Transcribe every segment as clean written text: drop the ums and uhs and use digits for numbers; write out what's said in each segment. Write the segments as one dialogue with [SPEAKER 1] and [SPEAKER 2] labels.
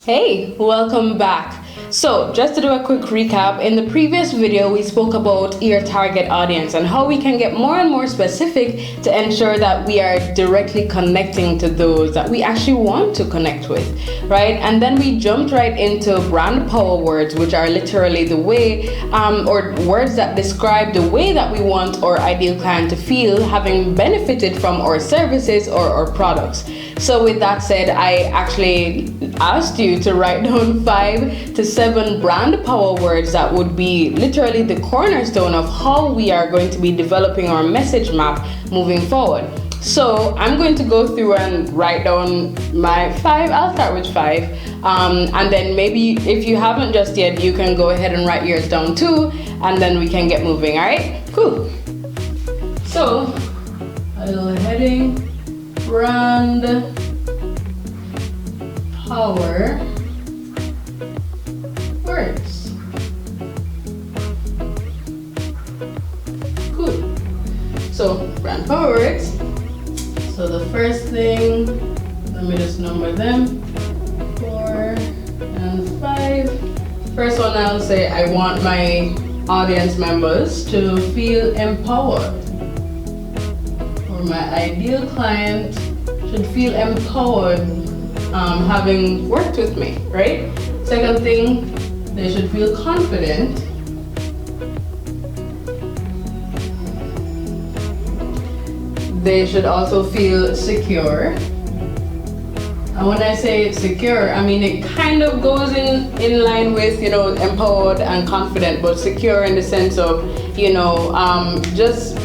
[SPEAKER 1] Hey, welcome back. So, just to do a quick recap, in the previous video we spoke about your target audience and how we can get more and more specific to ensure that we are directly connecting to those that we actually want to connect with, right? And then we jumped right into brand power words, which are literally the way or words that describe the way that we want our ideal client to feel having benefited from our services or our products. So with that said, I actually asked you to write down 5 to 7 brand power words that would be literally the cornerstone of how we are going to be developing our message map moving forward. So I'm going to go through and write down my 5. I'll start with 5. And then maybe if you haven't just yet, you can go ahead and write yours down too, and then we can get moving, all right? Cool. So, a little heading. Brand power words. Cool. So, brand power words. So the first thing, let me just number them. 4 and 5. First one, I'll say I want my audience members to feel empowered. My ideal client should feel empowered having worked with me, right? Second thing, they should feel confident. They should also feel secure. And when I say secure, I mean it kind of goes in line with, empowered and confident, but secure in the sense of, just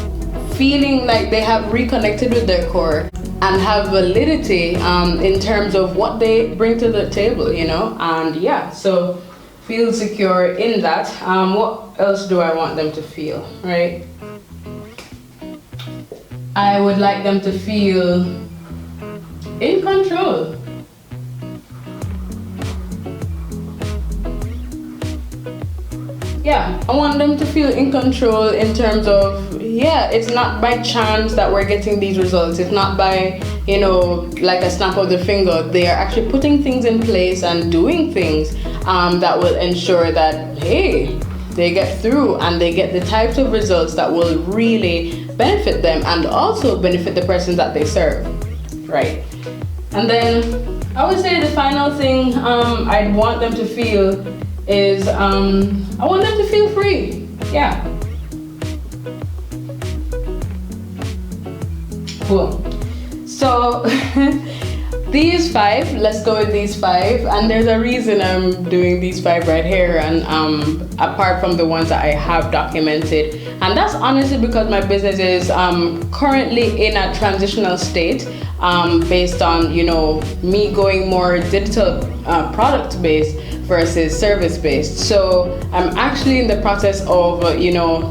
[SPEAKER 1] feeling like they have reconnected with their core and have validity in terms of what they bring to the table, and so feel secure in that. What else do I want them to feel, right? I would like them to feel in control. I want them to feel in control in terms of, it's not by chance that we're getting these results. It's not by, like a snap of the finger. They are actually putting things in place and doing things that will ensure that, hey, they get through and they get the types of results that will really benefit them and also benefit the persons that they serve, right? And then I would say the final thing I'd want them to feel is I want them to feel free. Cool. So these 5, let's go with these 5, and there's a reason I'm doing these 5 right here, and apart from the ones that I have documented, and that's honestly because my business is currently in a transitional state based on me going more digital product based versus service based. So I'm actually in the process of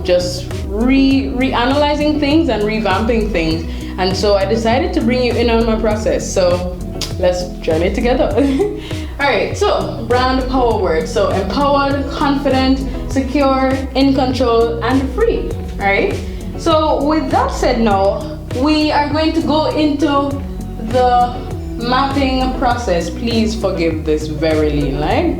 [SPEAKER 1] just reanalyzing things and revamping things, and so I decided to bring you in on my process. So let's journey together. All right, so brand power words. So empowered, confident, secure, in control, and free. All right. So with that said, now we are going to go into the mapping process. Please forgive this very lean line.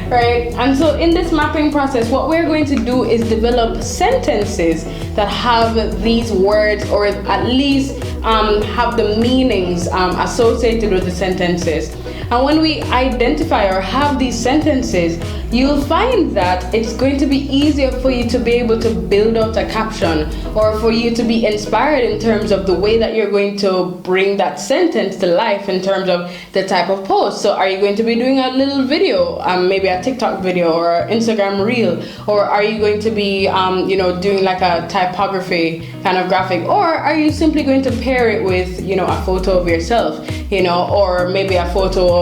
[SPEAKER 1] Right? And so in this mapping process, what we're going to do is develop sentences that have these words, or at least have the meanings associated with the sentences. And when we identify or have these sentences, you'll find that it's going to be easier for you to be able to build out a caption, or for you to be inspired in terms of the way that you're going to bring that sentence to life in terms of the type of post. So are you going to be doing a little video, maybe a TikTok video or an Instagram reel, or are you going to be doing like a typography kind of graphic, or are you simply going to pair it with a photo of yourself, or maybe a photo of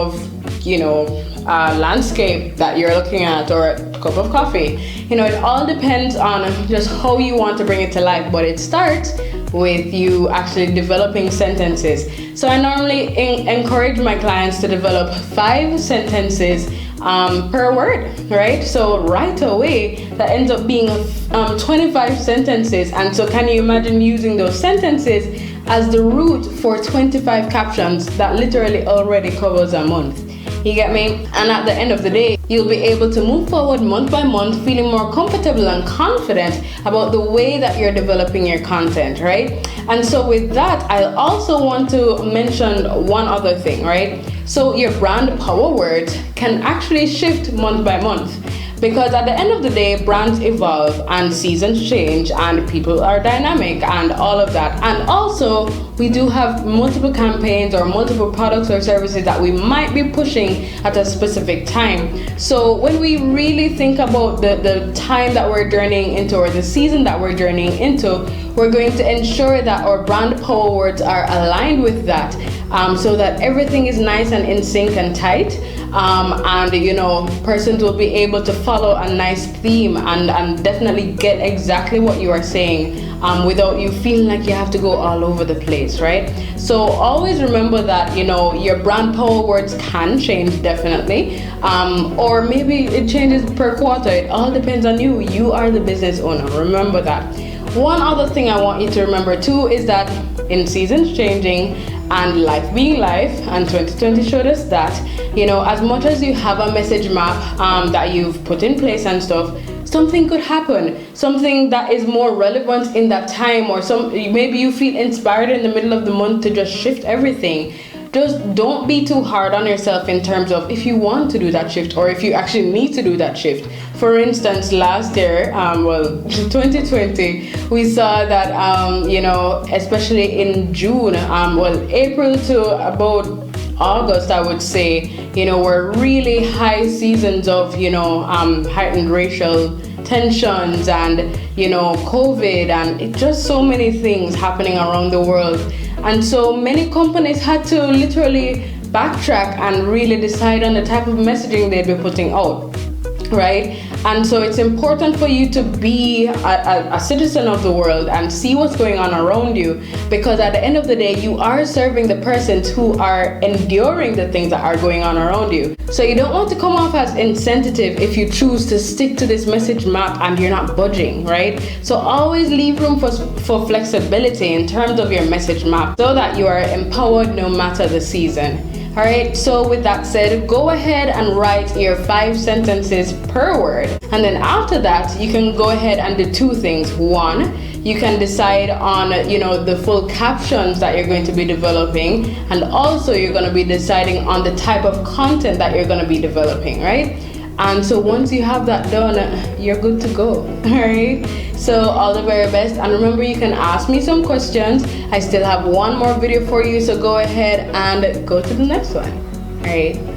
[SPEAKER 1] a landscape that you're looking at, or a cup of coffee. It all depends on just how you want to bring it to life, but it starts with you actually developing sentences. So I normally encourage my clients to develop 5 sentences per word, right? So right away that ends up being 25 sentences. And so can you imagine using those sentences as the root for 25 captions? That literally already covers a month. You get me? And at the end of the day, you'll be able to move forward month by month, feeling more comfortable and confident about the way that you're developing your content, right? And so with that, I also want to mention one other thing, right? So your brand power words can actually shift month by month. Because at the end of the day, brands evolve and seasons change and people are dynamic and all of that. And also, we do have multiple campaigns or multiple products or services that we might be pushing at a specific time. So when we really think about the time that we're journeying into or the season that we're journeying into, we're going to ensure that our brand power words are aligned with that, so that everything is nice and in sync and tight. And you know, persons will be able to follow a nice theme and definitely get exactly what you are saying, without you feeling like you have to go all over the place, right? So always remember that, you know, your brand power words can change definitely, or maybe it changes per quarter. It all depends on you. You are the business owner. Remember that. One other thing I want you to remember too is that in seasons changing and life being life, and 2020 showed us that, you know, as much as you have a message map that you've put in place and stuff, something could happen, something that is more relevant in that time, or maybe you feel inspired in the middle of the month to just shift everything. Just don't be too hard on yourself in terms of if you want to do that shift or if you actually need to do that shift. For instance, last year, 2020, we saw that, you know, especially in June, April to about August, I would say, you know, were really high seasons of, you know, heightened racial tensions and, you know, COVID and just so many things happening around the world. And so many companies had to literally backtrack and really decide on the type of messaging they'd be putting out, right? And so it's important for you to be a citizen of the world and see what's going on around you, because at the end of the day, you are serving the persons who are enduring the things that are going on around you. So you don't want to come off as insensitive if you choose to stick to this message map and you're not budging, right? So always leave room for flexibility in terms of your message map so that you are empowered no matter the season. All right, so with that said, go ahead and write your 5 sentences per word. And then after that, you can go ahead and do 2 things. One, you can decide on, you know, the full captions that you're going to be developing. And also you're going to be deciding on the type of content that you're going to be developing, right? And so once you have that done, you're good to go. All right. So all the very best. And remember, you can ask me some questions. I still have one more video for you. So go ahead and go to the next one. All right.